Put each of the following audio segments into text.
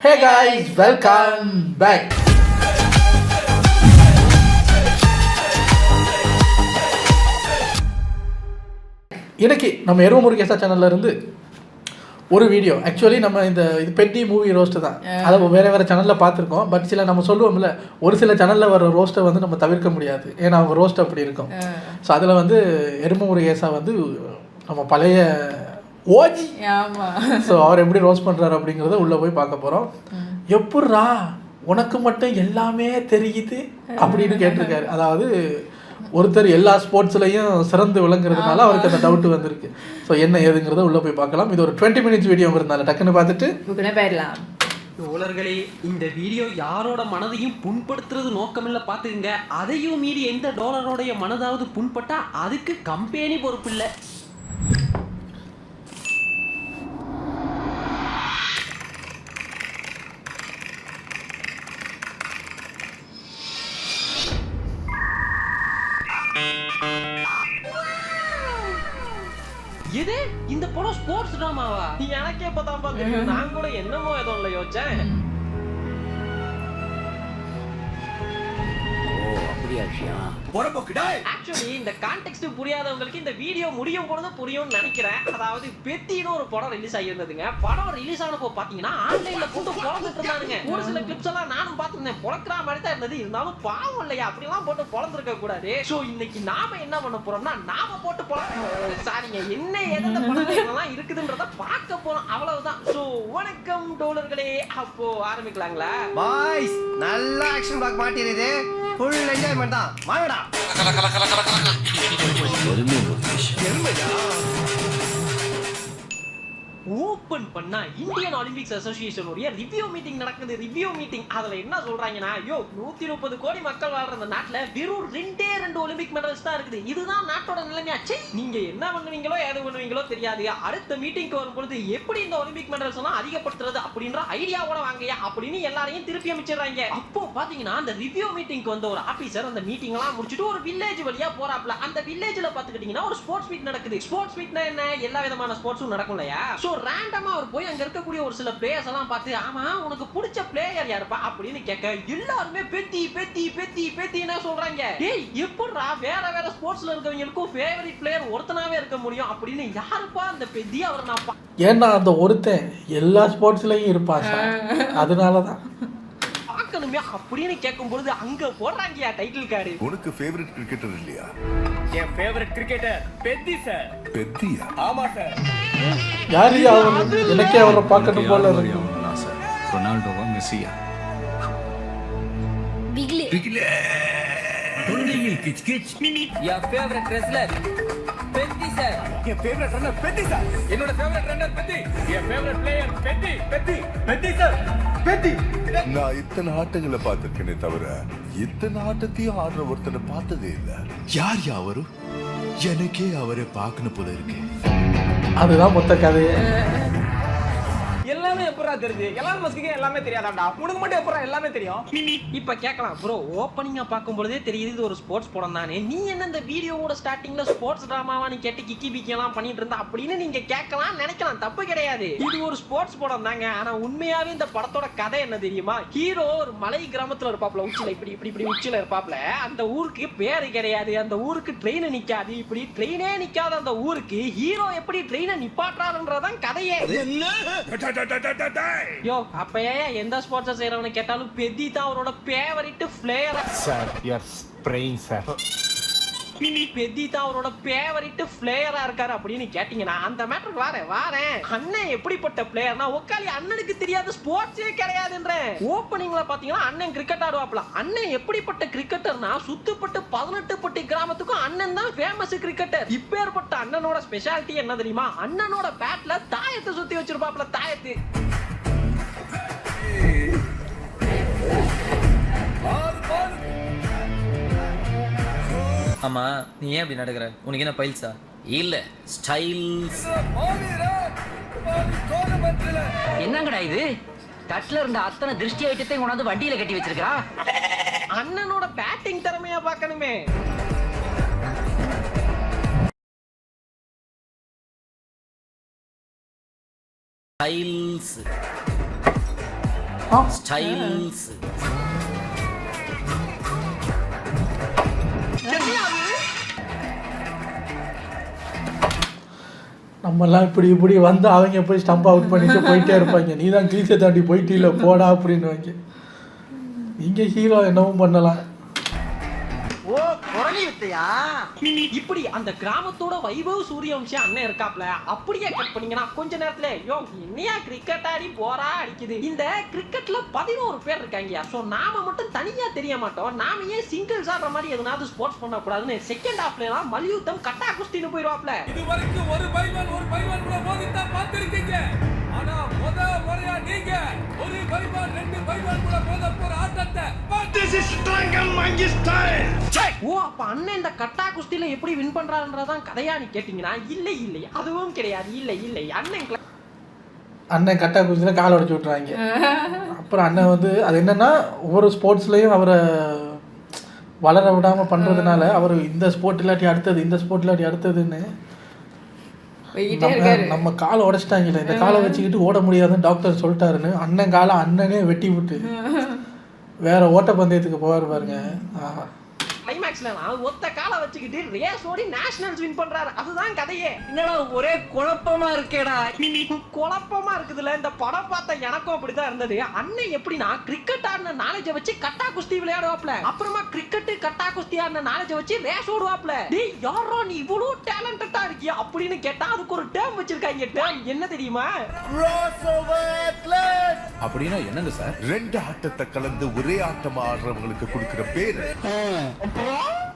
Hey guys, welcome back. இன்னைக்கு நம்ம எருவ முருகேசா சேனல்ல இருந்து ஒரு வீடியோ. ஆக்சுவலி நம்ம இது பெட்டி மூவி ரோஸ்ட் தான். அதை வேற சேனலில் பார்த்துருக்கோம். பட் சில நம்ம சொல்லுவோம்ல, ஒரு சில சேனலில் வர ரோஸ்ட்டை வந்து நம்ம தவிர்க்க முடியாது, ஏன்னா அவங்க ரோஸ்ட் அப்படி இருக்கும். ஸோ அதில் வந்து எருவ முருகேசா வந்து நம்ம பழைய ஓஜி. ஸோ அவர் எப்படி ரோஸ்ட் பண்ணுறாரு அப்படிங்கிறத உள்ளே போய் பார்க்க போகிறோம். எப்பட்றா உனக்கு மட்டும் எல்லாமே தெரியுது அப்படின்னு கேட்டிருக்காரு. அதாவது ஒருத்தர் எல்லா ஸ்போர்ட்ஸ்லையும் சிறந்து விளங்குறதுனால அவருக்கு அந்த டவுட் வந்திருக்கு. ஸோ என்ன ஏதுங்கிறத உள்ளே போய் பார்க்கலாம். இது ஒரு 20 minutes வீடியோங்கிறதுனால டக்குன்னு பார்த்துட்டு போயிடலாம். தோழர்களே, இந்த வீடியோ யாரோட மனதையும் புண்படுத்துறது நோக்கமில்ல பார்த்துக்குங்க. அதையும் மீறி எந்த டோலரோடைய மனதாவது புண்பட்டா அதுக்கு கம்பெனி பொறுப்பு இல்லை. இது இந்த படம் ஸ்போர்ட்ஸ் டிராமாவா? எனக்கே இப்பதான் பாத்து, நான் கூட என்னமோ ஏதோ இல்ல யோசிச்சேன். ஆக்சுவலி இந்த கான்டெக்ஸ்ட் புரியாதவங்களுக்கு இந்த வீடியோ முடியும் பொழுது புரியும்னு நினைக்கிறேன். அதாவது பெத்தின்னு ஒரு படம் ரிலீஸ் ஆகியிருந்ததுங்க. படம் ரிலீஸ் ஆனப்போ பாத்தீங்கன்னா ஆன்லைன்ல போட்டு பொழந்துட்டு இருந்தானுங்க. ஒரு சில கிளிப்ஸ் எல்லாம் நானும் பார்த்திருந்தேன். பொழக்கிற மாதிரி தான் இருந்தது. இருந்தாலும் பாவம் இல்லையா, அப்படிலாம் போட்டு பொழந்திருக்க கூடாது. சோ இன்னைக்கு நாம என்ன பண்ண போறோம்னா, நாம போட்டு சாரிங்க என்ன எந்த படங்கள்லாம் இருக்குதுன்றத பார்க்க போறோம், அவ்வளவுதான். சோ வணக்கம் டோலர்களே, அப்போ ஆரம்பிக்கலாங்களா? பாய்ஸ், நல்ல ஆக்ஷன் பிளாக் மாட்டிருது. ஃபுல் என்ஜாய்மென்ட் தான். வாங்கடா. ஓபன் பண்ணா இந்தியன் ஒலிம்பிக்ஸ் அசோசியேஷன் உடைய ரிவ்யூ மீட்டிங் நடக்குது. ரிவ்யூ மீட்டிங் அதுல என்ன சொல்றாங்கன்னா, ஐயோ 130 கோடி மக்கள் வாழ்ற அந்த நாட்டுல வெறும் 2 ஒலிம்பிக் மெடல்ஸ் தான் இருக்குது. இதுதான் நாட்டோட நிலைமையாச்சு. நீங்க என்ன பண்ணுவீங்களோ ஏது பண்ணுவீங்களோ தெரியாது. அடுத்த மீட்டிங்க்கு வரும் பொழுது எப்படி இந்த ஒலிம்பிக் மெடல்ஸ் எல்லாம் அதிகப்படுத்துறது அப்படின்ற ஐடியாவோட வாங்கயா அப்படின்னு எல்லாரையும் திருப்பி அமைச்சிடுறாங்க. அப்போ பாத்தீங்கன்னா அந்த ரிவ்யூ மீட்டிங்க்கு வந்த ஒரு ஆபீசர் அந்த மீட்டிங் எல்லாம் முடிச்சுட்டு ஒரு வில்லேஜ் வழியா போறாப்ல. அந்த வில்லேஜ்ல பாத்துக்கிட்டீங்கன்னா ஒரு ஸ்போர்ட்ஸ் மீட் நடக்குது. ஸ்போர்ட்ஸ் மீட்னா என்ன, எல்லா விதமான ஸ்போர்ட்ஸும் நடக்கும் இல்லையா? சோ ரேண்டமா அவர் போய் அங்க இருக்கக்கூடிய ஒரு சில பிளேயர்ஸ் எல்லாம் பார்த்து, ஆமா உனக்கு பிடிச்ச பிளேயர் யாருப்பா அப்படின்னு கேட்க, எல்லாருமே பெத்தி பெத்தி பெத்தி பெத்தினா சொல்றாங்க. ஏய் எப்படிடா வேற ஸ்போர்ட்ஸ்ல இருக்கவங்களுக்கும் ஃபேவரட் பிளேயர் ஒருத்தனாவே இருக்க முடியும் அப்படின்னு, யாருப்பா அந்த பெத்தி? அவர் நான் ஏன்னா அந்த ஒருத்தன் எல்லா ஸ்போர்ட்ஸ்லயும் இருப்பான், அதனாலதான் பார்க்கணுமே அப்படின்னு கேட்கும் பொழுது அங்க போடுறாங்கயா டைட்டில் கார்டு. உனக்கு ஃபேவரட் கிரிக்கெட்டர் இல்லையா? என் ஃபேவரட் கிரிக்கெட்டர் பெத்தி சார். பெத்தியா? ஆமா சார். யாரு அவர்? எனக்கே அவரை பார்க்கணும் போல இருக்கு. ரொனால்டோவா மெஸ்ஸியா? பிகிலே தொண்டையில் கிச் கிச். என் ஃபேவரட் ரெஸ்லர் பெத்தி சார். என் ஃபேவரட் ரன்னர் பெத்தி சார். என்னோட ஃபேவரட் ரன்னர் பெத்தி. என் ஃபேவரட் பிளேயர் பெத்தி பெத்தி பெத்தி சார். பெத்தி. நான் இத்தனை ஆட்டங்களை பார்த்திருக்கேனே தவிர இத்தனை ஆட்டத்தையும் ஆடுற ஒருத்தனை பார்த்ததே இல்ல. யார் அவரு? எனக்கே அவரை பார்க்கணும் போல இருக்கு. அதுதான் மொத்த கதையே. எல்லாமே எப்பறா தெரியுது? எலான் மஸ்க்கு எல்லாமே தெரியாதாடா? உனக்கு மட்டும் எப்பறா எல்லாமே தெரியும்? இப்ப கேட்கலாம் ப்ரோ, ஓப்பனிங்கா பார்க்கும் பொழுதே தெரியுது இது ஒரு ஸ்போர்ட்ஸ் படம் தானே, நீ என்ன இந்த வீடியோவோட ஸ்டார்டிங்ல ஸ்போர்ட்ஸ் டிராமாவா நீ கேட்டு கிக்கி பிக்கி எல்லாம் பண்ணிட்டு இருந்தா அப்படின்னு நீங்க கேட்கலாம், நினைக்கலாம். தப்பு கிடையாது, இது ஒரு ஸ்போர்ட்ஸ் படம் தாங்க. ஆனா உண்மையாவே இந்த படத்தோட கதை என்ன தெரியுமா? ஹீரோ ஒரு மலை கிராமத்துல இருப்பாப்ல, உச்சில இப்படி இப்படி இப்படி உச்சில இருப்பாப்ல. அந்த ஊருக்கு பேரு கிடையாது, அந்த ஊருக்கு ட்ரெயின் நிக்காது. இப்படி ட்ரெயினே நிக்காத அந்த ஊருக்கு ஹீரோ எப்படி ட்ரெயினை நிப்பாட்டுறாருன்றதான் கதையே. யோ அப்பயே எந்த ஸ்போர்ட்ஸ் செய்யறவனை கேட்டாலும் பெத்தி தான் அவரோட ஃபேவரட் பிளேயர் சார். எஸ் பிரெயின் சார். பெத்தி தான் அவரோட ஃபேவரட் பிளேயரா இருக்காரு அப்படின்னு கேட்டீங்கன்னா அந்த மேட்டருக்கு வாரேன். அண்ணன் எப்படிப்பட்ட பிளேயர்னா, ஒக்காலி அண்ணனுக்கு தெரியாத ஸ்போர்ட்ஸே கிடையாதுன்ற. ஓப்பனிங்ல பாத்தீங்கன்னா அண்ணன் கிரிக்கெட் ஆடுவாப்ல. அண்ணன் எப்படிப்பட்ட கிரிக்கெட்டர்னா, சுத்துப்பட்டு 18 பட்டி கிராமத்துக்கும் அண்ணன் தான் ஃபேமஸ் கிரிக்கெட்டர். இப்பேற்பட்ட அண்ணனோட ஸ்பெஷாலிட்டி என்ன தெரியுமா? அண்ணனோட பேட்ல தாயத்தை சுத்தி வச்சிருப்பாப்ல, தாயத்து. ஆமா, நீ ஏன் அப்படி நடக்கிற? உனக்கு என்ன பைல்ஸா? இல்ல ஸ்டைல்ஸ். என்னங்கடா இது? தட்டுல இருந்த அத்தனை திருஷ்டி ஐட்டத்தையும் கொண்டாந்து வண்டியில கட்டி வச்சிருக்கா. அண்ணனோட பேட்டிங் திறமையா பார்க்கணுமே. டைல்ஸ். ஸ்டைல்ஸ். நம்மலாம் இப்படி வந்து அவங்க போய் ஸ்டம்ப் அவுட் பண்ணிட்டு போயிட்டே இருப்பாங்க. நீ தான் கிரீஸை தாண்டி போயிட்டீல போடா அப்படின்னு வாங்க. நீங்க ஹீரோ என்னவும் பண்ணலாம். ஓ குரலி வித்தையா? இப்படி அந்த கிராமத்தோட வைபவ் சூரியவம்சி அண்ணன் இருக்காப்ல, அப்படியே கட் பண்ணீங்கன்னா கொஞ்ச நேரத்துல யோ என்னையா கிரிக்கெட் ஆடி போரா அடிக்குது. இந்த கிரிக்கெட்ல 11 பேர் இருக்காங்க. சோ நாம மட்டும் தனியா தெரிய மாட்டோம். நாம ஏன் சிங்கிள்ஸ் ஆடுற மாதிரி எதனாவது ஸ்போர்ட்ஸ் பண்ண கூடாதுன்னு செகண்ட் ஹாஃப்ல எல்லாம் மல்யுத்தம் கட்டா குஸ்தின்னு போயிடுவாப்ல. இது வரைக்கும் ஒரு பைவான் கூட மோதித்தான் பார்த்திருக்கீங்க. ஆனா முறையா நீங்க ஒரு பைவான் 2 பைவான் கூட மோத போற ஆட்டத்தை ஓ அப்ப அண்ணன் இந்த கட்டா குஸ்தியில எப்படி வின் பண்றாருன்றதான் கதையா நீ கேட்டீங்கன்னா இல்லை அதுவும் கிடையாது. இல்லை அண்ணன் கட்டா குதிரை காலை உடச்சி விட்றாங்க. அப்புறம் அண்ணன் வந்து அது என்னன்னா ஒவ்வொரு ஸ்போர்ட்ஸ்லையும் அவரை வளர விடாமல் பண்ணுறதுனால அவர் இந்த ஸ்போர்ட் இல்லாட்டி அடுத்தது, இந்த ஸ்போர்ட் இல்லாட்டி அடுத்ததுன்னு நம்ம காலை உடச்சிட்டாங்கல்ல, இந்த காலை வச்சுக்கிட்டு ஓட முடியாதுன்னு டாக்டர் சொல்லிட்டாருன்னு அண்ணன் காலை அண்ணனே வெட்டி விட்டு வேற ஓட்டப்பந்தயத்துக்கு போவார் பாருங்க. ஆஹா, கிளைமேக்ஸ்ல ஒத்த காலை வச்சுக்கிட்டு ரேஸ் ஓடி நேஷனல்ஸ் வின் பண்றாரு. அதுதான் கதையே. என்னடா ஒரே குழப்பமா இருக்கேடா. குழப்பமா இருக்குதுல. இந்த படம் பார்த்த எனக்கும் அப்படிதான் இருந்தது. அண்ணன் எப்படின்னா கிரிக்கெட் ஆடின நாலேஜை வச்சு கட்டா குஸ்தி விளையாடுவாப்ல, அப்புறமா கிரிக்கெட் கட்டா குஸ்தி ஆடின நாலேஜை வச்சு ரேஸ் ஓடுவாப்ல. டேய் யாரோ நீ இவ்வளவு டேலண்டடா இருக்கியா அப்படின்னு கேட்டா அதுக்கு ஒரு டேர்ம் வச்சிருக்காங்க. டேர்ம் என்ன தெரியுமா? அப்படின்னா என்னங்க சார்? 2 ஆட்டத்தை கலந்து ஒரே ஆட்டமா ஆடுறவங்களுக்கு கொடுக்கிற பேரு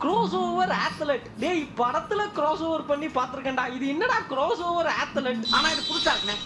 கிராஸ் ஓவர் ஆத்லெட். டேய் படத்துல கிராஸ் ஓவர் பண்ணி பாத்துர்க்கேன்டா. இது என்னடா கிராஸ் ஓவர் ஆத்லெட்? ஆனா இது புதுசா இருக்குனே.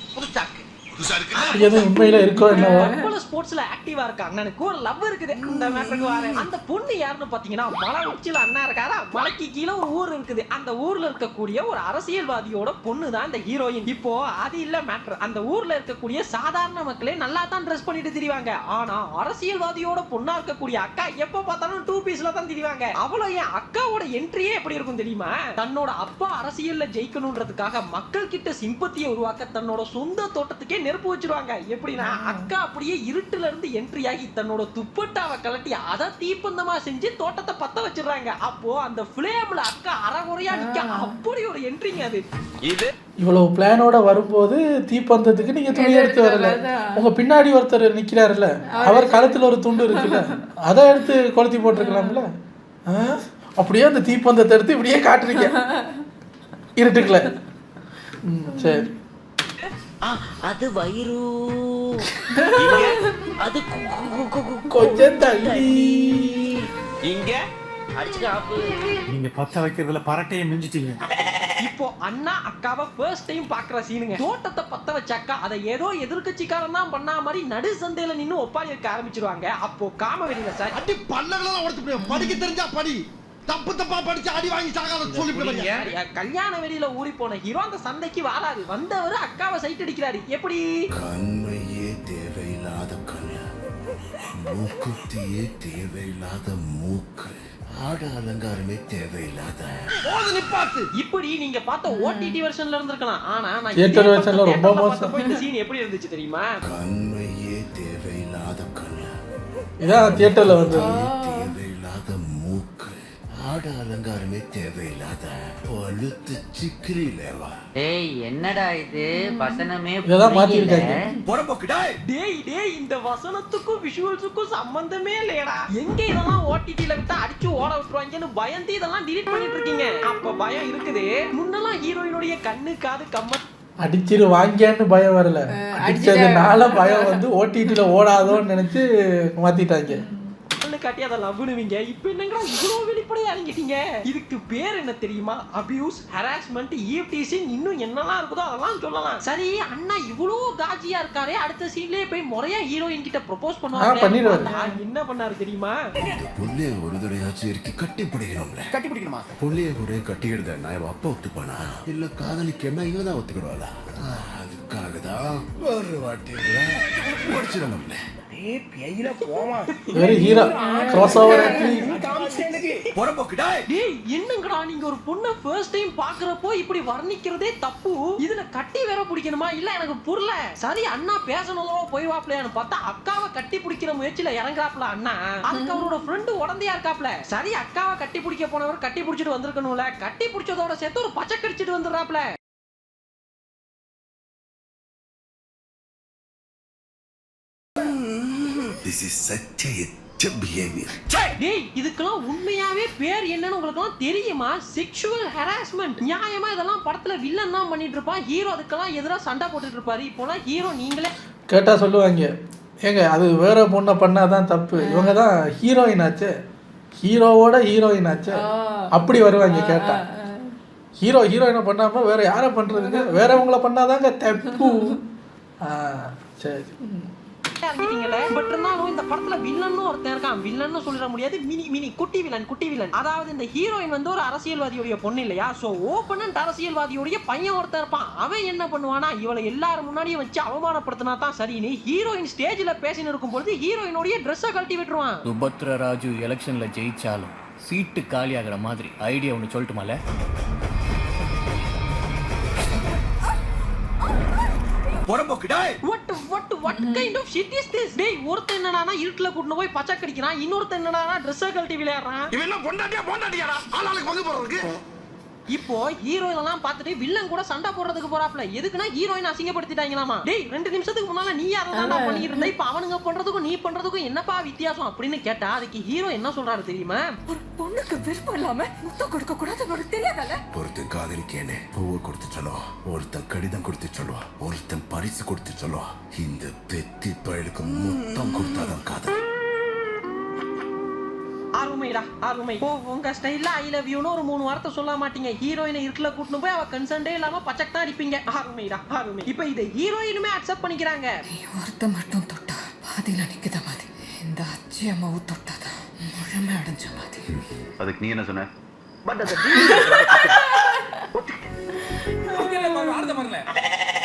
எது உண்மையில இருக்கோ என்னவோ. பல ஸ்போர்ட்ஸ்ல ஆக்டிவா இருக்காங்க. எனக்கு ஒரு லவ் இருக்குது. அந்த மேட்டருக்கு வரேன். அந்த பொண்ணு யாருன்னு பாத்தீங்கன்னா மலை உச்சில அண்ணா இருக்காரா, மலைக்கு கீழே ஒரு ஊர் இருக்குது. அந்த ஊர்ல இருக்கக்கூடிய ஒரு அரசியல்வாதியோட பொண்ணு தான் இந்த ஹீரோயின். இப்போ அது இல்ல மேட்டர். அந்த ஊர்ல இருக்கக்கூடிய சாதாரண மக்களே நல்லா தான் ட்ரெஸ் பண்ணிட்டு திரிவாங்க. ஆனா அரசியல்வாதியோட பொண்ணா இருக்கக்கூடிய அக்கா எப்ப பார்த்தாலும் 2 பீஸ்ல தான் திரிவாங்க. அவ்வளவு என் அக்காவோட என்ட்ரியே எப்படி இருக்கும் தெரியுமா? தன்னோட அப்பா அரசியல்ல ஜெயிக்கணும்ன்றதுக்காக மக்கள் கிட்ட சிம்பத்தியை உருவாக்க தன்னோட சொந்த தோட்டத்துக்கே நெருப்பு வச்சிருவாங்க. எப்படின்னா அக்கா அப்படியே இருட்டுல இருந்து என்ட்ரி ஆகி தன்னோட துப்பட்டாவை கலட்டி அதை தீப்பந்தமா செஞ்சு தோட்டத்தை பத்த வச்சிடுறாங்க. அப்போ அந்த ஃப்ளேம்ல அக்கா அரைகுறையா நிக்க. அப்படி ஒரு என்ட்ரிங்க அது. இது இவ்வளவு பிளானோட வரும்போது தீப்பந்தத்துக்கு நீங்க துணி எடுத்து வரல. உங்க பின்னாடி ஒருத்தர் நிக்கிறாருல்ல, அவர் கழுத்துல ஒரு துண்டு இருக்குல்ல, அதை எடுத்து கொளுத்தி போட்டிருக்கலாம்ல. அப்படியே அந்த தீப்பந்தத்தை எடுத்து இப்படியே காட்டுறீங்க இருட்டுக்குல. சரி, அது வயிறு, அது கொஞ்சம் தள்ளி இங்க அடிச்சுக்காப்பு. நீங்க பத்த வைக்கிறதுல பரட்டையை மிஞ்சிட்டீங்க. இப்போ அண்ணா அக்காவை ஃபர்ஸ்ட் டைம் பாக்குற சீனுங்க. தோட்டத்தை பத்த வச்ச அக்கா அதை ஏதோ எதிர்கட்சிக்காரன் தான் பண்ணா மாதிரி நடு சந்தையில நின்னு ஒப்பாரி இருக்க ஆரம்பிச்சிருவாங்க. அப்போ காமவெளியில சார் அடி பல்லகளெல்லாம் உடைச்சு படிக்க தெரிஞ்சா படி, தப்பா படிச்சு அடி வாங்கி சாகாத சொல்லி கல்யாண வெளியில ஊறி போன ஹீரோ அந்த சந்தைக்கு வாராது. வந்தவர் அக்காவை சைட் அடிக்கிறாரு. எப்படி? கண்மையே தேவையில்லாத கண்ணு, மூக்குத்தியே தேவையில்லாத மூக்கு, ஆட அலங்காரமே தேவையில்லாத. இப்படி நீங்க பார்த்த ஓடிடி வெர்ஷன்ல இருந்திருக்கலாம். ஆனா நான் தியேட்டர் வெர்ஷன்ல ரொம்ப மோசம். இந்த சீன் எப்படி இருந்துச்சு தெரியுமா? கண்மையே தேவையில்லாத கண்ணு, இதான் தியேட்டர்ல வந்து தேவையில்லாத மூக்கு, ஆட அலங்காரமே தேவையில்லாத பழுத்து சிக்கிரிலேவா. டேய் என்னடா இது வசனமே இதெல்லாம் மாத்திருக்காங்க. டேய் இந்த வசனத்துக்கும் விஷுவல்ஸுக்கும் சம்பந்தமே இல்லையடா. எங்க இதெல்லாம் ஓடிடில விட்டு அடிச்சு ஓட விட்டுருவாங்கன்னு பயந்து இதெல்லாம் டிலீட் பண்ணிட்டு இருக்கீங்க. அப்ப பயம் இருக்குது. முன்னெல்லாம் ஹீரோயினுடைய கண்ணு காது கம்ம அடிச்சிரு வாங்கியான்னு பயம் வரல, அடிச்சதுனால பயம் வந்து ஓடிடில ஓடாதோன்னு நினைச்சு மாத்திட்டாங்க. காட்டி அதை லவ்னுவீங்க. இப்ப என்னங்கடா இவ்வளவு வெளிப்படையா இறங்கிட்டீங்க? இதுக்கு பேர் என்ன தெரியுமா? அபியூஸ், ஹராஸ்மெண்ட், ஈவ்டீசிங், இன்னும் என்னெல்லாம் இருக்குதோ அதெல்லாம் சொல்லலாம். சரி அண்ணா இவ்வளவு காஜியா இருக்காரே, அடுத்த சீன்லயே போய் முறையா ஹீரோயின் கிட்ட ப்ரொபோஸ் பண்ணுவாங்க. என்ன பண்ணாரு தெரியுமா? இந்த புள்ளைய ஒரு தடையாச்சும் இருக்கு கட்டி பிடிக்கணும்ல. கட்டி பிடிக்கணுமா? புள்ளைய ஒரே கட்டிக்கிடுத நான் இவ அப்பா ஒத்துப்பானா இல்ல காதலிக்கன்னா இவ தான் ஒத்துக்கிடுவாளா? அதுக்காக தான் ஒரு வாட்டி முடிச்சிடணும்ல. வெரி ஹீரோ கிராஸ் ஓவர் டேய் என்னங்கடா நீங்க ஒரு பொண்ணை ஃபர்ஸ்ட் டைம் பாக்குறப்போ இப்படி வர்ணிக்கிறதே தப்பு. இதுல கட்டி வேற பிடிக்கணுமா? இல்ல எனக்கு புரியல. சரி அண்ணா பேசணும்ல போய் வாப்லையான்னு பார்த்தா அக்காவை கட்டி பிடிக்கிற முயற்சியில இறங்குறாப்ல அண்ணா. அதுக்கு அவரோட ஃப்ரெண்டு உடந்தையா இருக்காப்ல. சரி அக்காவை கட்டி பிடிக்க போனவர் கட்டி பிடிச்சிட்டு வந்திருக்கணும்ல. கட்டி பிடிச்சதோட சேர்த்து ஒரு பச்சை கடிச்சிட்டு வந்துடுறாப்ல. This is such a behavior. டேய் இதுக்கெல்லாம் உண்மையாவே பேர் என்னன்னு உங்களுக்குலாம் தெரியுமா? Sexual harassment. நியாயமா இதெல்லாம் படத்துல வில்லன் தான் பண்ணிட்டு இருப்பான். ஹீரோ அதுக்கெல்லாம் எதிராக சண்டை போட்டுட்டு இருப்பாரு. இப்போலாம் ஹீரோ நீங்களே கேட்டா சொல்லுவாங்க, ஏங்க அது வேற பொண்ணை பண்ணாதான் தப்பு, இவங்க தான் ஹீரோயின் ஆச்சு, ஹீரோவோட ஹீரோயின் ஆச்சு, அப்படி வருவாங்க கேட்டா. ஹீரோயினை பண்ணாம வேற யாரை பண்றதுங்க? வேறவங்கள பண்ணாதாங்க தப்பு. சரி இறங்கிட்டீங்கல்ல. பட் இருந்தாலும் இந்த படத்துல வில்லன்னு ஒருத்தன் இருக்கான். வில்லன்னு சொல்லிட முடியாது, மினி குட்டி வில்லன். அதாவது இந்த ஹீரோயின் வந்து ஒரு அரசியல்வாதியோடைய பொண்ணு இல்லையா? சோ ஓபனன்ட் அரசியல்வாதியோடைய பையன் ஒருத்தன் இருப்பான். அவன் என்ன பண்ணுவானா, இவளை எல்லாரும் முன்னாடியே வச்சு அவமானப்படுத்தினா தான் சரின்னு ஹீரோயின் ஸ்டேஜ்ல பேசின்னு இருக்கும் பொழுது ஹீரோயினுடைய ட்ரெஸ்ஸை கழட்டி விட்டுருவான். சுபத்ரா ராஜு எலெக்ஷன்ல ஜெயிச்சாலும் சீட்டு காலி ஆகிற மாதிரி ஐடியா ஒன்று சொல்லட்டுமால? What kind of shit is this? டேய் ஒருத்தன் என்னடானா இருட்டுல கூட்டிட்டு போய் பச்சை கடிக்கிறான், இன்னொருத்தன் என்னடானா ட்ரெஸ்ஸை கழட்டி விளையாடுறான். இவன் என்ன பொண்டாட்டியாடா ஆளாளுக்கு பங்கு போறதுக்கு. இப்போ ஹீரோயின் எல்லாம் பார்த்துட்டு வில்லன் கூட சண்டை போடுறதுக்கு போறாப்ல. எதுக்குன்னா ஹீரோயின் அசிங்கப்படுத்திட்டாங்களாமா. டேய் 2 நிமிஷத்துக்கு முன்னால நீ யாரடா பண்ணிட்டு இருந்த, இப்ப அவனுங்க பண்றதுக்கும் நீ பண்றதுக்கும் என்னப்பா வித்தியாசம் அப்படின்னு கேட்டா அதுக்கு ஹீரோ என்ன சொல்றாரு தெரியுமா? ஒரு பொண்ணுக்கு விருப்பம் இல்லாம முத்தம் கொடுக்க கூடாதுன்னு உனக்கு தெரியாதல்ல? ஒருத்தன் காதலிக்கேனே பூவை கொடுத்து சொல்லுவா, ஒருத்தன் கடிதம் கொடுத்து சொல்லுவா, ஒருத்தன் பரிசு கொடுத்து சொல்லுவா. இந்த பெத்தி பயலுக்கு முத்தம் கொடுத்தாதான் காதல். அருமை. உங்க ஸ்டைல்ல ஐ லவ் யூன்னு ஒரு 3 வார்த்தை சொல்ல மாட்டீங்க. ஹீரோயினை இருட்டுல கூட்டிட்டு போய் அவ கன்சர்ன்டே இல்லாம பச்சைக்கு தான் அடிப்பீங்க. அருமை. இப்ப இதை ஹீரோயினுமே அக்செப்ட் பண்ணிக்கிறாங்க. ஒருத்த மட்டும் தொட்டா பாதியில நிக்குத மாதிரி, இந்த அச்சி அம்மாவும் தொட்டாதான் முழுமை அடைஞ்ச மாதிரி. அதுக்கு நீ என்ன சொன்ன?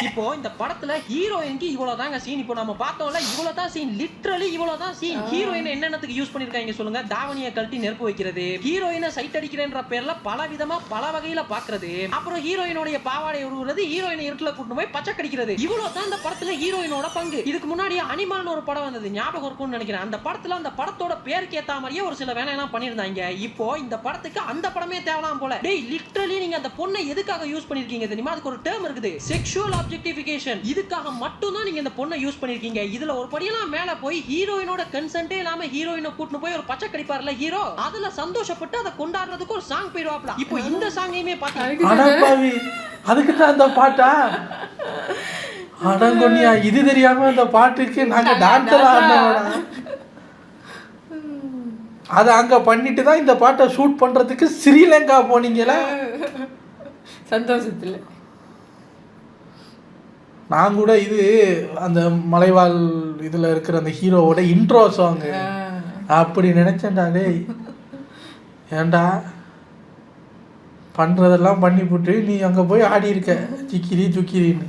இப்போ இந்த படத்துல ஹீரோயினுக்கு இவ்வளவுதாங்க சீன். இப்போ நம்ம பார்த்தோம்ல இவ்வளவுதான் சீன், லிட்டரலி இவ்வளவுதான் சீன். ஹீரோயின் என்னென்னத்துக்கு யூஸ் பண்ணிருக்காங்க சொல்லுங்க? தாவணியை கழட்டி நெருப்பு வைக்கிறது, ஹீரோயினை சைட் அடிக்கிறேன்ற பேர்ல பல விதமா பல வகையில பாக்குறது, அப்புறம் ஹீரோயினுடைய பாவாடை உருவுறது, ஹீரோயினை இருட்டுல கூட்டு போய் பச்சை கடிக்கிறது. இவ்வளவுதான் இந்த படத்துல ஹீரோயினோட பங்கு. இதுக்கு முன்னாடி அனிமல்னு ஒரு படம் வந்தது, ஞாபகம் இருக்கும்னு நினைக்கிறேன். அந்த படத்துல அந்த படத்தோட பேருக்கு ஏத்த மாதிரியே ஒரு சில வேலையெல்லாம் பண்ணிருந்தாங்க. இப்போ இந்த படத்துக்கு அந்த படமே தேவலாம் போல. டேய் லிட்டரலி நீங்க அந்த பொண்ணை எதுக்காக யூஸ் பண்ணிருக்கீங்க தெரியுமா? அதுக்கு ஒரு டேர்ம் இருக்குது, செக்ஷுவல் ஆப்ஜெக்டிஃபிகேஷன். இதுக்காக மட்டும் தான் நீங்க இந்த பொண்ணை யூஸ் பண்ணிருக்கீங்க. இதுல ஒரு படியெல்லாம் மேல போய் ஹீரோயினோட கன்சென்ட்டே இல்லாம ஹீரோயினை கூட்டிட்டு போய் ஒரு பச்சை கடிப்பார்ல ஹீரோ, அதுல சந்தோஷப்பட்டு அதை கொண்டாடுறதுக்கு ஒரு சாங் போயிடுவாப்ல. இப்போ இந்த சாங்கையுமே பாத்தீங்க, அதுக்கு தான் அந்த பாட்டா அடங்கொன்னியா? இது தெரியாம அந்த பாட்டுக்கு நாங்க டான்ஸ் ஆடுறோம். அதை அங்க பண்ணிட்டு தான் இந்த பாட்டை ஷூட் பண்றதுக்கு ஸ்ரீலங்கா போனீங்களா? சந்தோஷத்துல நான் கூட இது அந்த மலைவாழ் இதில் இருக்கிற அந்த ஹீரோவோட இன்ட்ரோ சாங்கு அப்படி நினச்சேன்டா. டேய் ஏண்டா பண்ணுறதெல்லாம் பண்ணிவிட்டு நீ அங்கே போய் ஆடி இருக்க சுக்கிரின்னு.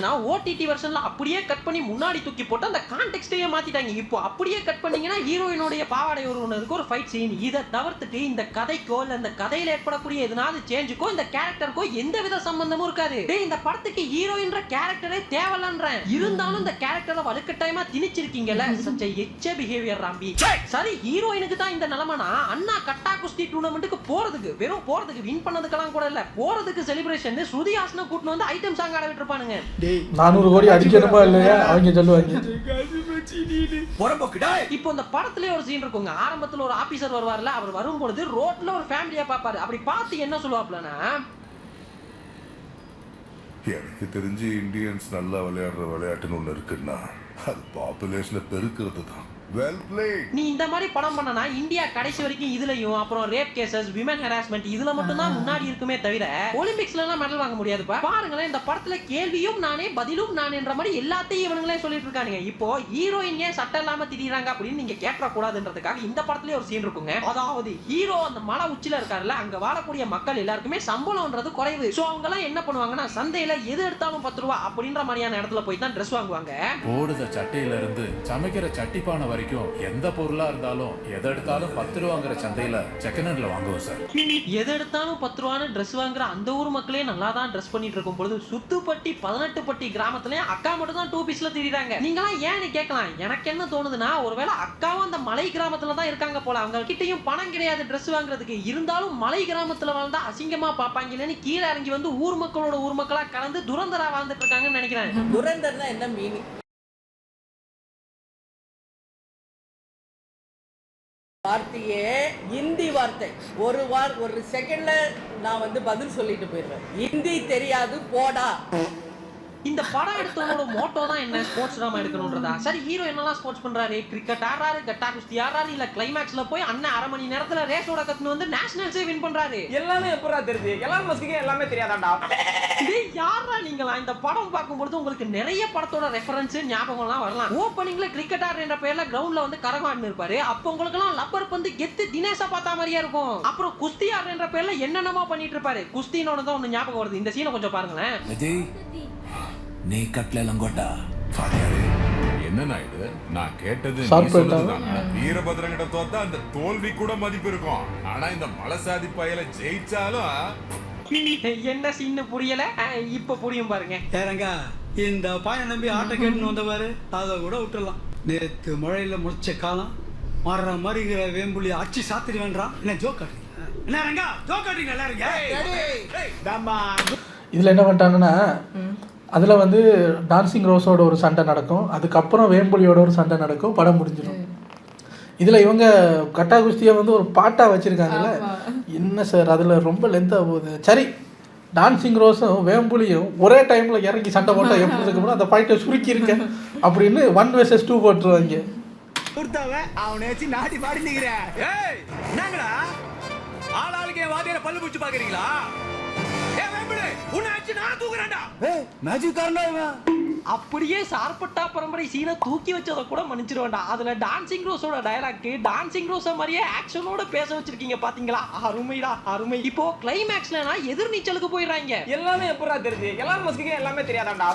நான் ஓடிடி வெர்ஷன்ல அப்படியே கட் பண்ணி முன்னாடி தூக்கி போட்டு அந்த கான்டெக்ஸ்டையே மாத்திட்டாங்க. இப்போ அப்படியே கட் பண்ணீங்கன்னா ஹீரோயினுடைய பாவாடை ஒருவனுக்கு ஒரு ஃபைட் சீன். இதை தவிர்த்துட்டு இந்த கதைக்கோ இல்ல இந்த கதையில ஏற்படக்கூடிய எதனாவது சேஞ்சுக்கோ இந்த கேரக்டருக்கோ எந்த வித சம்பந்தமும் இருக்காது. டேய் இந்த படத்துக்கு ஹீரோயின்ற கேரக்டரே தேவலன்றேன். இருந்தாலும் இந்த கேரக்டரை வலுக்கட்டாயமா திணிச்சிருக்கீங்கல்ல. சச்ச எச்ச பிஹேவியர் ராம்பி. சரி ஹீரோயினுக்கு தான் இந்த நிலைமைனா அண்ணா கட்டா குஸ்தி டூர்னமெண்ட்டுக்கு போறதுக்கு, வெறும் போறதுக்கு, வின் பண்ணதுக்கெல்லாம் கூட இல்ல, போறதுக்கு செலிப்ரேஷன் ஸ்ருதிஹாசனை கூட்டிட்டு வந்து ஐட்டம் சாங் ஆட விட்டுருப்பானுங்க. 400 கோடி அடிக்கணுமா இல்லையா அவங்க சொல்லுவாங்க. இப்போ இந்த படத்திலே ஒரு சீன் இருக்குங்க. ஆரம்பத்துல ஒரு ஆபீசர் வருவார்ல, அவர் வரும்பொழுது ரோட்ல ஒரு ஃபேமிலியா பாப்பாரு. அப்படி பார்த்து என்ன சொல்லுவாப்லனா, எனக்கு தெரிஞ்சு இந்தியன்ஸ் நல்லா விளையாடுற விளையாட்டுன்னு ஒன்று இருக்குன்னா அது பாப்புலேஷனை பெருக்கிறது தான். Well plate. நீ இந்த மாதிரி படம் பண்ணனா இந்தியா கடைசி வரைக்கும் இதுலயும் அப்புறம் ரேப் கேசஸ், விமன் ஹராஸ்மெண்ட் இதுல மட்டும் தான் முன்னாடி இருக்குமே தவிர ஒலிம்பிக்ஸ்ல எல்லாம் மெடல் வாங்க முடியாதுப்பா. பாருங்களேன் இந்த படத்துல கேள்வியும் நானே பதிலும் நானேன்ற மாதிரி எல்லாத்தையும் இவனுங்களே சொல்லிட்டு இருக்கானுங்க. இப்போ ஹீரோயின் ஏன் சட்டை இல்லாம திடீராங்க அப்படின்னு நீங்க கேட்க கூடாதுன்றதுக்காக இந்த படத்துலயே ஒரு சீன் இருக்குங்க. அதாவது ஹீரோ அந்த மலை உச்சில இருக்காருல்ல, அங்க வாழக்கூடிய மக்கள் எல்லாருக்குமே சம்பளம்ன்றது குறைவு. சோ அவங்க எல்லாம் என்ன பண்ணுவாங்கன்னா சந்தையில எது எடுத்தாலும் 10 ரூபாய் அப்படின்ற மாதிரியான இடத்துல போய் தான் ட்ரெஸ் வாங்குவாங்க. ஓடுத சட்டையில இருந்து சமைக்கிற சட்டிப்பானை வரைக்கும் எந்த பொருளா இருந்தாலும் எதை எடுத்தாலும் 10 ரூபாங்கிற சந்தையில செகண்ட் ஹேண்ட்ல வாங்குவோம் சார். எது எடுத்தாலும் 10 ரூபான்னு ட்ரெஸ் வாங்குற அந்த ஊர் மக்களே நல்லா தான் ட்ரெஸ் பண்ணிட்டு இருக்கும் பொழுது சுத்துப்பட்டி 18 பட்டி கிராமத்துல அக்கா மட்டும் தான் 2 பீஸ்ல திரிறாங்க. நீங்களாம் ஏன்னு கேட்கலாம். எனக்கு என்ன தோணுதுன்னா ஒருவேளை அக்காவும் அந்த மலை கிராமத்துல தான் இருக்காங்க போல. அவங்க கிட்டயும் பணம் கிடையாது ட்ரெஸ் வாங்குறதுக்கு. இருந்தாலும் மலை கிராமத்துல வாழ்ந்தா அசிங்கமா பாப்பாங்கன்னு கீழே இறங்கி வந்து ஊர் மக்களோட ஊர் மக்களா கலந்து துரந்தரா வாழ்ந்துட்டு இருக்காங்கன்னு நினைக்கிறேன். துரந்தர்னா என்ன மீனிங்? வார்த்தையே இந்தி வார்த்தை. ஒரு செகண்ட்ல நான் வந்து பதில் சொல்லிட்டு போயிடுவேன். இந்தி தெரியாது போடா. இந்த படம் எடுத்தவனோட மோட்டோ தான் என்ன, ஸ்போர்ட்ஸ் ட்ராமா எடுக்கணும்ன்றதா? சரி ஹீரோ என்னெல்லாம் ஸ்போர்ட்ஸ் பண்றாரு? கிரிக்கெட் ஆடுறாரு, கட்டா குஸ்தி ஆடுறாரு, இல்ல கிளைமேக்ஸ்ல போய் அண்ணன் 1/2 மணி நேரத்துல ரேஸோட கத்துன்னு வந்து நேஷனல்ஸே வின் பண்றாரு. எல்லாமே எப்பறா தெரியுது? எலான் மஸ்க்கு எல்லாமே தெரியாதாடா? டேய் யாரா நீங்களா? இந்த படம் பார்க்கும்போது உங்களுக்கு நிறைய படத்தோட ரெஃபரன்ஸ் ஞாபகம்லாம் வரலாம். ஓப்பனிங்ல கிரிக்கெட் ஆடுற பேர்ல கிரவுண்ட்ல வந்து கரகான்னு இருப்பாரு. அப்போ உங்களுக்கு எல்லாம் லப்பர் பந்து கெத்து தினேஷா பார்த்தா மாதிரியா இருக்கும். அப்புறம் குஸ்தி ஆடுற பேர்ல என்னென்னமா பண்ணிட்டு இருப்பாரு. குஸ்தினோட தான் ஒண்ணு ஞாபகம் வருது. இந்த சீனை கொஞ்சம் பாருங்களேன். நீ கட்டல லங்கோட்டா என்னண்ணா இது? நான் கேட்டது Short போயிட்டாங்க. வீரபத்ரங்கிட்ட தோத்தா அந்த தோல்வி கூட மதிப்பு இருக்கும். ஆனா இந்த மலசாதி பயல ஜெயிச்சாலும் என்ன சீன் புரியல? இப்ப புரியும் பாருங்க. ஏறங்க இந்த பாய நம்பி ஆட்டை கேட்டுன்னு வந்தவாரு அதை கூட விட்டுடலாம். நேத்து மழையில முடிச்ச காலம் மாறுற மாதிரி வேம்புலி அச்சு சாத்திரி வேண்டாம். என்ன ஜோக் காட்டுறீங்க? என்ன ரங்கா ஜோக் காட்டுறீங்க எல்லாருங்க? இதில் என்ன பண்ணிட்டாங்கன்னா அதில் வந்து டான்சிங் ரோஸோட ஒரு சண்டை நடக்கும், அதுக்கப்புறம் வேம்புலியோட ஒரு சண்டை நடக்கும், படம் முடிஞ்சிடும். இதில் இவங்க கட்டா குஸ்தியை வந்து ஒரு பாட்டாக வச்சுருக்காங்கல்ல, என்ன சார் அதில் ரொம்ப லென்த்தாக போகுது. சரி டான்சிங் ரோஸும் வேம்புலியும் ஒரே டைமில் இறங்கி சண்டை போட்டால் எப்படி இருக்குமோ அந்த பாயிண்ட்டை சுருக்கியிருக்கேன் அப்படின்னு 1 vs 2 போட்டுருவாங்க. அவனை வச்சு நாட்டி பாடி நிக்கிறேன். என்னங்கடா ஆளாளுக்கு என் வாதியார பல்லு பூச்சி பாக்குறீங்களா? மேஜிக் காரணம் அப்படியே சார்பட்டா பரம்பரை சீனை தூக்கி வச்சதை கூட மன்னிச்சிருவேண்டா. அதுல டான்சிங் ரோஸோட டயலாக் டான்சிங் ரோஸ மாதிரியே ஆக்ஷனோட பேச வச்சிருக்கீங்க பாத்தீங்களா? அருமைடா அருமை. இப்போ கிளைமேக்ஸ்லனா எதிர்நீச்சலுக்கு போயிடுறாங்க. எல்லாமே எப்பறா தெரியுது? எலான் மஸ்க்கு எல்லாமே தெரியாதாடா?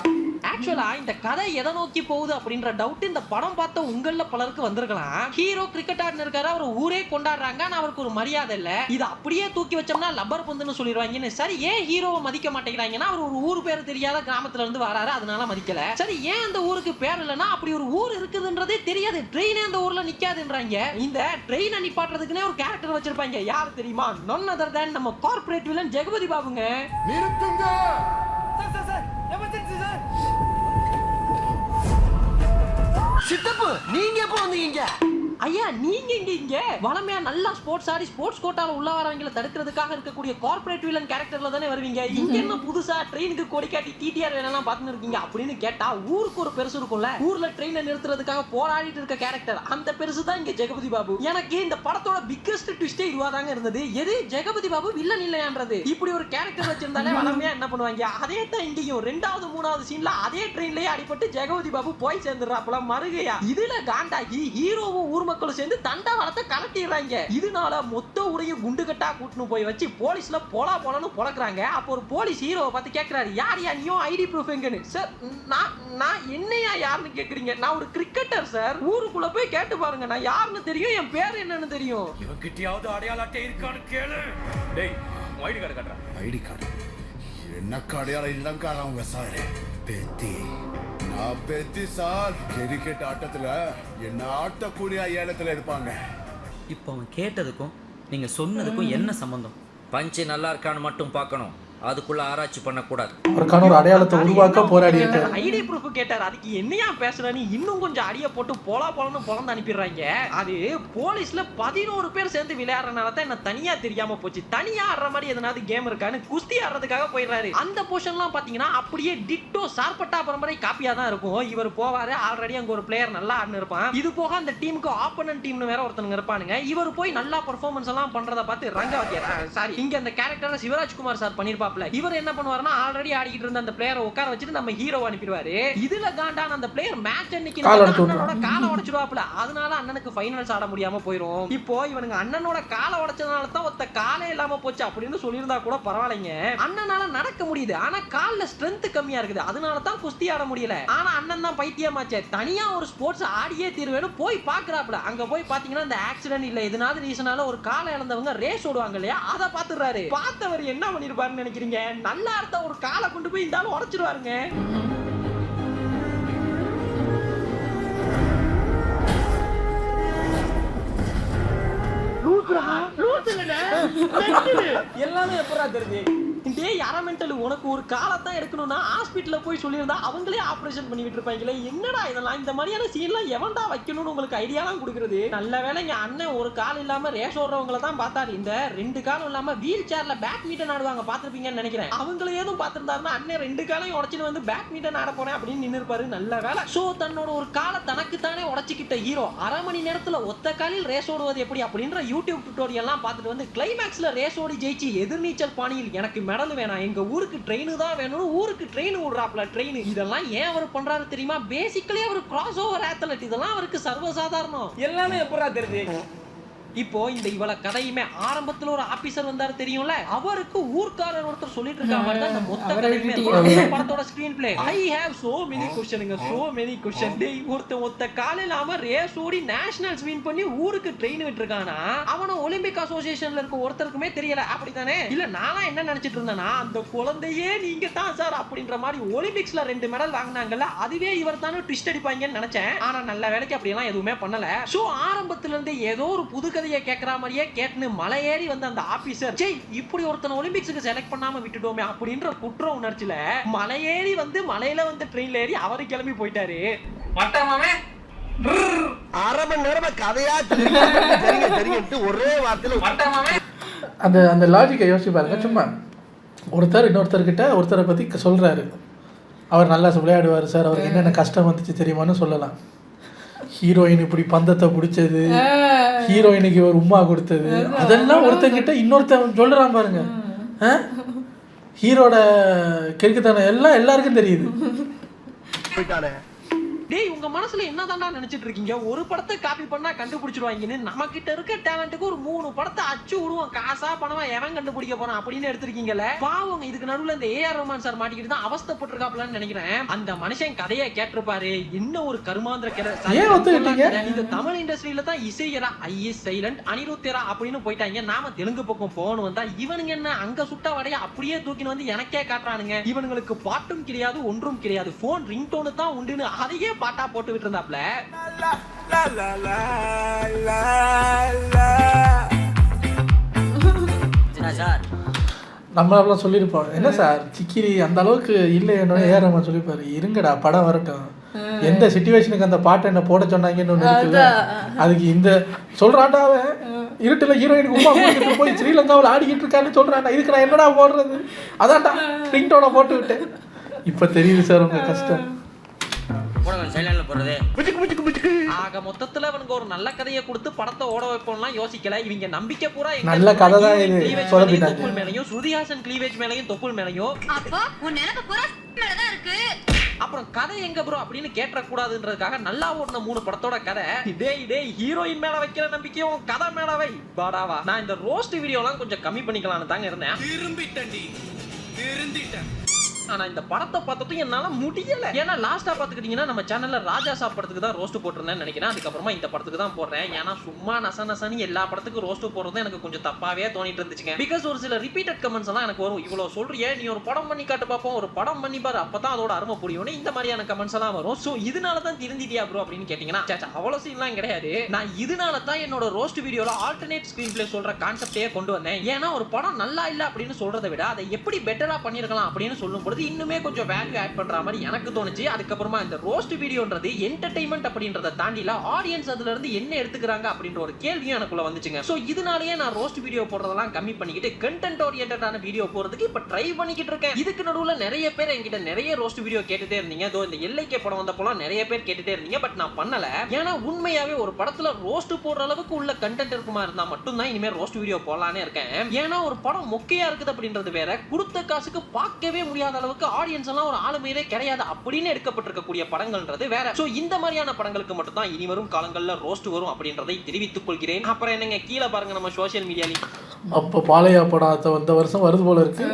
ஆக்சுவலா இந்த கதை எதை நோக்கி போகுது அப்படின்ற டவுட் இந்த படம் பார்த்த உங்கள பலருக்கு வந்திருக்கலாம். ஹீரோ கிரிக்கெட் ஆடினு இருக்காரு, அவர் ஊரே கொண்டாடுறாங்க, ஆனா அவருக்கு ஒரு மரியாதை இல்ல. இது அப்படியே தூக்கி வச்சோம்னா லப்பர் பந்துன்னு சொல்லிடுவாங்கன்னு. சரி ஏன் ஹீரோவை மதிக்க மாட்டேங்கிறாங்கன்னா அவர் ஒரு ஊர் பேர் தெரியாத கிராமத்துல இருந்து வராரு, அதனால மதிக்கல. சரி ஏன் அந்த ஊருக்கு பேர் இல்லைன்னா அப்படி ஒரு ஊர் இருக்குதுன்றதே தெரியாது, ட்ரெயினே அந்த ஊர்ல நிக்காதுன்றாங்க. இந்த ட்ரெயினை நிப்பாட்டுறதுக்குன்னே ஒரு கேரக்டர் வச்சிருப்பாங்க. யார் தெரியுமா? none other than நம்ம கார்ப்பரேட் வில்லன் ஜெகபதி பாபுங்க. நிறுத்துங்க. Sir emergency sir. சித்தப்பு நீங்க எப்போ வந்தீங்க? ஐயா நீங்க இங்க வளமையா நல்லா ஸ்போர்ட்ஸ் ஆடி ஸ்போர்ட்ஸ் கோட்டால உள்ள வரவங்களை தடுக்கிறதுக்காக இருக்கக்கூடிய கார்ப்பரேட் வில்லன் கேரக்டர்ல தானே வருவீங்க. இங்க என்ன புதுசா ட்ரெயினுக்கு கொடி காட்டி டிடிஆர் வேணாம் பாத்துன்னு இருக்கீங்க அப்படின்னு கேட்டா ஊருக்கு ஒரு பெருசு இருக்கும்ல. ஊர்ல ட்ரெயினை நிறுத்துறதுக்காக போராடிட்டு இருக்க கேரக்டர் அந்த பெருசு தான் இங்க ஜெகபதி பாபு. எனக்கு இந்த படத்தோட பிக்கஸ்ட் ட்விஸ்டே இதுவா தாங்க இருந்தது. எது ஜெகபதி பாபு வில்லன் இல்லையான்றது. இப்படி ஒரு கேரக்டர் வச்சிருந்தாலே வளமையா என்ன பண்ணுவாங்க, அதே தான் இங்கேயும் 2வது 3வது சீன்ல அதே ட்ரெயின்லயே அடிபட்டு ஜெகபதி பாபு போய் சேர்ந்துடுறாப்புல மறுகையா. இதுல காண்டாகி ஹீரோவும் ஊர் மக்களும் சேர்ந்து தண்டவாளத்தை கலட்டிடுறாங்க. இதனால மொத்த ஊரையும் குண்டு கட்டா கூட்டுன்னு போய் வச்சு போலீஸ்ல போலான்னு பொளக்குறாங்க. அப்போ ஒரு போலீஸ் ஹீரோவை பார்த்து கேட்கிறாரு, யார் நீயும் ஐடி ப்ரூஃப் எங்கன்னு. சார் நான் என்னையா யாருன்னு கேக்குறீங்க? நான் ஒரு கிரிக்கெட்டர் சார். ஊருக்குள்ள போய் கேட்டு பாருங்க, நான் யாருன்னு தெரியும், என் பேர் என்னன்னு தெரியும். இவங்கிட்டயாவது அடையாள அட்டை இருக்கான்னு கேளு. டேய் ஐடி கார்டு காட்டுறா. ஐடி கார்டு எனக்கு அடையாளம் இல்லைங்கார அவங்க சார். பெத்தி நான் பெத்தி சார். கிரிக்கெட் ஆட்டத்துல என்ன ஆட்டக்கூடிய ஏலத்துல இருப்பாங்க. இப்போ அவன் கேட்டதுக்கும் நீங்க சொன்னதுக்கும் என்ன சம்பந்தம்? பஞ்சு நல்லா இருக்கான்னு மட்டும் பார்க்கணும். அதுக்குள்ள ஆராய்ச்சி பண்ணக்கூடாது. அவருக்கான ஒரு அடையாளத்தை உருவாக்க போராடி இருக்காரு. ஐடி ப்ரூஃப் கேட்டார். அதுக்கு என்னையா பேசுறேன்னு இன்னும் கொஞ்சம் அடிய போட்டு போலன்னு பொழந்து அனுப்பிடுறாங்க. அது போலீஸ்ல 11 பேர் சேர்ந்து விளையாடுறதுனால தான் என்ன தனியா தெரியாம போச்சு. தனியா ஆடுற மாதிரி எதனாவது கேம் இருக்கான்னு குஸ்தி ஆடுறதுக்காக போயிடுறாரு. அந்த போர்ஷன்லாம் பாத்தீங்கன்னா அப்படியே டிட்டோ சார்பட்டா பரம்பரை காப்பியா தான் இருக்கும். இவர் போவாரு, ஆல்ரெடி அங்க ஒரு பிளேயர் நல்லா ஆடுன்னு இருப்பான். இது போக அந்த டீமுக்கு ஆப்போனன்ட் டீம்னு வேற ஒருத்தனுங்க இருப்பானுங்க. இவர் போய் நல்லா பெர்ஃபார்மன்ஸ் எல்லாம் பண்றத பார்த்து சாரி இங்க அந்த கேரக்டரை சிவராஜ்குமார் சார் பண்ணிருப்பாப்ல. இவர் என்ன பண்ணுவாருன்னா ஆல்ரெடி ஆடிக்கிட்டு இருந்த அந்த பிளேயரை உட்கார வச்சுட்டு நம்ம ஹீரோ அனுப்பிடுவாரு. இதுல காண்டான அந்த பிளேயர் மேட்ச் அன்னைக்கு அண்ணனோட காலை உடைச்சிடுவாப்ல. அதனால அண்ணனுக்கு ஃபைனல்ஸ் ஆட முடியாம போயிடும். இப்போ இவனுங்க அண்ணனோட காலை உடைச்சதுனால தான் ஒத்த காலே இல்லாம போச்சு அப்படின்னு சொல்லியிருந்தா கூட பரவாயில்லைங்க. அண்ணனால நடக்க முடியுது, ஆனா கால்ல ஸ்ட்ரென்த் கம்மியா இருக்குது. அதனால தான் குஸ்தி ஆட முடியல. ஆனா அண்ணன் தான் பைத்தியமாச்சே, தனியா ஒரு ஸ்போர்ட்ஸ் ஆடியே தீர்வேன்னு போய் பாக்குறாப்ல. அங்க போய் பாத்தீங்கன்னா இந்த ஆக்சிடென்ட் இல்ல எதனாவது ரீசனால ஒரு காலை இழந்தவங்க ரேஸ் ஓடுவாங்க இல்லையா, அதை பாத்துறாரு. பார்த்தவர் என்ன பண்ணிருப்பாருன்னு நினைக்கிறீங்க? நல்லா இருந்தா ஒரு காலை கொண்டு போய் இந்த ஆளு உடைச்சிருவாருங்க. எல்லாமே எப்படா தெரியுது? டேய் அரமெண்டல், உனக்கு ஒரு காலத்தான் எடுக்கணும்னா ஹாஸ்பிடல்ல போய் சொல்லியிருந்தா அவங்களே ஆபரேஷன் பண்ணிட்டு இருப்பாங்களே. என்னடா இதெல்லாம்? இந்த மாதிரியான சீன்லாம் எவன்டா வைக்கணும்னு உங்களுக்கு ஐடியாலாம் கொடுக்குறது? நல்ல வேளைங்க அண்ணன் ஒரு கால் இல்லாம ரேஸ் ஓடுறவங்கள தான் பார்த்தாரு. இந்த 2 காலும் இல்லாம வீல் சேர்ல பேட்மிண்டன் ஆடுவாங்க பாத்துருப்பீங்கன்னு நினைக்கிறேன். அவங்கள ஏதும் பார்த்திருந்தாருன்னா அண்ணன் 2 காலையும் உடைச்சிட்டு வந்து பேட்மிண்டன் ஆட போறேன் அப்படின்னு நின்று இருப்பாரு. நல்ல வேலை. சோ தன்னோட ஒரு காலை தனக்கு தானே உடைச்சிக்கிட்ட ஹீரோ அரை மணி நேரத்துல ஒத்த காலில் ரேஸ் ஓடுவது எப்படி அப்படின்ற யூடியூப் டுட்டோரியல் எல்லாம் பார்த்துட்டு வந்து கிளைமேக்ஸ்ல ரேஸ் ஓடி ஜெயிச்சு எதிர்நீச்சல் பாணியில் எனக்கு மெடல் வேணாம், எங்க ஊருக்கு ட்ரெயின் தான் வேணும், ஊருக்கு ட்ரெயின் விடுறாப்ல ட்ரெயின். இதெல்லாம் ஏன் அவர் பண்றாரு தெரியுமா? பேசிக்கலி அவர் கிராஸ் ஓவர் அத்லெட். இதெல்லாம் அவருக்கு சர்வசாதாரணம். எல்லாமே எப்படா தெரியுது? இப்போ இந்த இவள கதையுமே ஆரம்பத்துல ஒரு ஆபீசர் வந்தாரு தெரியும்ல, அவருக்கு ஊர்க்காரர் ஒருத்தர் சொல்லிட்டு இருக்க மாதிரி தான் இந்த மொத்த கதையுமே. படத்தோட screenplay I have so many क्वेश्चनங்க, சோ மெனி क्वेश्चन. டேய் ஒருத்த காலையில அவன் ரேஸ் ஓடி நேஷனல்ஸ் வின் பண்ணி ஊருக்கு ட்ரெயின் விட்டுருக்கானா, அவன ஒலிம்பிக் அசோசியேஷன்ல இருக்க ஒருத்தருக்குமே தெரியல. அப்படித்தானே? இல்ல நானா என்ன நினைச்சிட்டு இருந்தேன்னா அந்த குழந்தையே நீங்க தான் சார் அப்படின்ற மாதிரி. ஒலிம்பிக்ஸ்ல 2 மெடல் வாங்கினாங்கல்ல, அதுவே இவர் தானே ட்விஸ்ட் அடிப்பாங்கன்னு நினைச்சேன். ஆனா நல்ல வேலைக்கு அப்படி எல்லாம் எதுவுமே பண்ணல. சோ ஆரம்பத்துல இருந்து ஏதோ ஒரு புது கதையை கேட்கற மாதிரியே கேட்டுன்னு மலை ஏறி வந்த அந்த ஆபீசர் இப்படி ஒருத்தனை ஒலிம்பிக்ஸுக்கு செலக்ட் பண்ணாம விட்டுட்டோமே அப்படின்ற குற்ற உணர்ச்சியில மலை ஏறி வந்து மலையில வந்து ட்ரெயின்ல ஏறி அவரு கிளம்பி போயிட்டாரு. மட்டமாமே அரை மணி நேரமா கதையா தெரியும் ஒரே வார்த்தையில அந்த லாஜிக்கை யோசிச்சு பாருங்க. சும்மா ஒருத்தர் இன்னொருத்தர்கிட்ட ஒருத்தரை பத்தி சொல்றாரு, அவர் நல்லா விளையாடுவார் சார், அவருக்கு என்னென்ன கஷ்டம் வந்துச்சு தெரியுமான்னு சொல்லலாம். ஹீரோயின் இப்படி பந்தத்தை பிடிச்சது, ஹீரோயினுக்கு ஒரு உமா கொடுத்தது, அதெல்லாம் ஒருத்தங்கிட்ட இன்னொருத்தன் சொல்றான் பாருங்க. ஹீரோட கிறுக்குத்தனம் எல்லாம் எல்லாருக்கும் தெரியுது. டேய் உங்க மனசுல என்னதான்டா நினைச்சிட்டு இருக்கீங்க? ஒரு படத்தை காப்பி பண்ணா கண்டுபிடிச்சிருவாங்கன்னு நம்ம கிட்ட இருக்க டேலண்ட்டுக்கு ஒரு 3 படத்தை அச்சு விடுவோம், காசா பணமா எவன் கண்டுபிடிக்க போறான் அப்படின்னு எடுத்திருக்கீங்கல்ல. பாவங்க இதுக்கு நடுவுல இந்த ஏஆர் ரஹ்மான் சார் மாட்டிக்கிட்டு தான் அவஸ்தைப்பட்டிருக்காப்லன்னு நினைக்கிறேன். அந்த மனுஷன் கதையை கேட்டிருப்பாரு, என்ன ஒரு கருமாந்திர கதை. இந்த தமிழ் இண்டஸ்ட்ரியில தான் இசையரா ஐஎஸ் சைலண்ட் அனிருத்தரா அப்படின்னு போயிட்டாங்க. நாம தெலுங்கு பக்கம் போகணும் வந்தா இவனுங்க என்ன அங்க சுட்ட வடைய அப்படியே தூக்கின்னு வந்து எனக்கே காட்டுறானுங்க. இவனுங்களுக்கு பாட்டும் கிடையாது ஒன்றும் கிடையாது, போன் ரிங்டோனு தான் உண்டுன்னு அதையே பாட்டா போட்டு விட்டு இருந்தாப்ல. நம்ம சொல்லியிருப்போம், என்ன சார் சிக்கிரி அந்த அளவுக்கு இல்லை என்னோட ஏஆர் ரஹ்மான் சொல்லிப்பாரு, இருங்கடா படம் வரட்டும், எந்த சிச்சுவேஷனுக்கு அந்த பாட்டை என்ன போட சொன்னாங்கன்னு ஒன்று இருக்குல்ல, அதுக்கு இந்த சொல்றான்டா அவன் இருட்டுல ஹீரோயினுக்கு உமா கொடுத்துட்டு போய் ஸ்ரீலங்காவில் ஆடிக்கிட்டு இருக்கான்னு சொல்றான்டா, இதுக்கு நான் என்னடா போடுறது, அதான்டா ரிங்டோனை போட்டு விட்டேன். இப்போ தெரியுது சார் உங்க கஷ்டம். ஆக மொத்தத்துல அவனுக்கு ஒரு நல்ல கதையை கொடுத்து படத்தை ஓட வைப்போம்லாம் யோசிக்கல. இவங்க நம்பிக்கை பூரா நல்ல கதை தான் இது, தொப்புள் மேலையும் ஸ்ருதிஹாசன் கிளீவேஜ் மேலையும் தொப்புள் மேலையும். அப்புறம் கதை எங்க ப்ரோ அப்படின்னு கேட்ட கூடாதுன்றதுக்காக நல்லா ஓடுன 3 படத்தோட கதை. டேய் ஹீரோயின் மேல வைக்கிற நம்பிக்கையும் கதை மேல வை பாடாவா. நான் இந்த ரோஸ்ட் வீடியோலாம் கொஞ்சம் கம்மி பண்ணிக்கலாம்னு தாங்க இருந்தேன். ஆனா இந்த படத்தை பார்த்ததும் என்னால முடியல. ஏன்னா லாஸ்டா பாத்துக்கிட்டீங்கன்னா நம்ம சேனல்ல ராஜா சாப் படத்துக்கு தான் ரோஸ்ட் போட்டிருந்தேன்னு நினைக்கிறேன். அதுக்கப்புறமா இந்த படத்துக்கு தான் போடுறேன். ஏன்னா சும்மா நசனி எல்லா படத்துக்கும் ரோஸ்ட் போடுறது எனக்கு கொஞ்சம் தப்பாவே தோணிட்டு இருந்துச்சுங்க. பிகாஸ் ஒரு சில ரிப்பீட்டட் கமெண்ட்ஸ் எல்லாம் எனக்கு வரும். இவ்வளவு சொல்றியே, நீ ஒரு படம் பண்ணி காட்டு பாப்போம், ஒரு படம் பண்ணி பாரு, அப்பதான் அதோட அருமை புரியும். இந்த மாதிரியான கமெண்ட்ஸ் எல்லாம் வரும். சோ இதனாலதான் திருந்திட்டியா ப்ரோ அப்படின்னு கேட்டீங்கன்னா அவ்வளவு சீன்லாம் கிடையாது. நான் இதனால தான் என்னோட ரோஸ்ட் வீடியோல ஆல்டர்னேட் ஸ்கிரீன் பிளே சொல்ற கான்செப்டே கொண்டு வந்தேன். ஏன்னா ஒரு படம் நல்லா இல்ல அப்படின்னு சொல்றதை விட அதை எப்படி பெட்டரா பண்ணிருக்கலாம் அப்படின்னு சொல்லும் பொழுது இன்னுமே கொஞ்சம் வேல்யூ ஆட் பண்ற மாதிரி எனக்கு தோணுச்சு. அதுக்கப்புறமா இந்த ரோஸ்ட் வீடியோன்றது என்டர்டைன்மெண்ட் அப்படின்றத தாண்டில ஆடியன்ஸ் அதுல இருந்து என்ன எடுத்துக்கிறாங்க அப்படின்ற ஒரு கேள்வியும் எனக்குள்ள வந்துச்சுங்க. சோ இதனாலேயே நான் ரோஸ்ட் வீடியோ போடுறதெல்லாம் கம்மி பண்ணிக்கிட்டு கண்டென்ட் ஓரியன்டடான வீடியோ போறதுக்கு இப்ப ட்ரை பண்ணிக்கிட்டு இருக்கேன். இதுக்கு நடுவுல நிறைய பேர் என்கிட்ட நிறைய ரோஸ்ட் வீடியோ கேட்டுட்டே இருந்தீங்க. இதோ இந்த எல்லைக்கே படம் வந்தப்போலாம் நிறைய பேர் கேட்டுட்டே இருந்தீங்க. பட் நான் பண்ணல. ஏன்னா உண்மையாவே ஒரு படத்துல ரோஸ்ட் போடுற அளவுக்கு உள்ள கண்டென்ட் இருக்குமா இருந்தா மட்டும் தான் இனிமே ரோஸ்ட் வீடியோ போடலானே இருக்கேன். ஏன்னா ஒரு படம் மொக்கையா இருக்குது அப்படின்றது வேற, கொடுத்த காசுக்கு பார்க்கவே முடியாத அளவுக்கு ஆடியன்ஸ் எல்லாம் ஒரு ஆளுமையிலே கிடையாது அப்படின்னு எடுக்கப்பட்டிருக்கக்கூடிய படங்கள்ன்றது வேற. சோ இந்த மாதிரியான படங்களுக்கு மட்டும் தான் இனி வரும் காலங்கள்ல ரோஸ்ட் வரும் அப்படின்றதை தெரிவித்துக் கொள்கிறேன். அப்புறம் என்னங்க, கீழே பாருங்க நம்ம சோசியல் மீடியால. அப்போ பாலையா படம் வந்த வருஷம் வருது போல இருக்கு.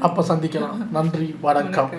அப்ப சந்திக்கலாம். நன்றி, வணக்கம்.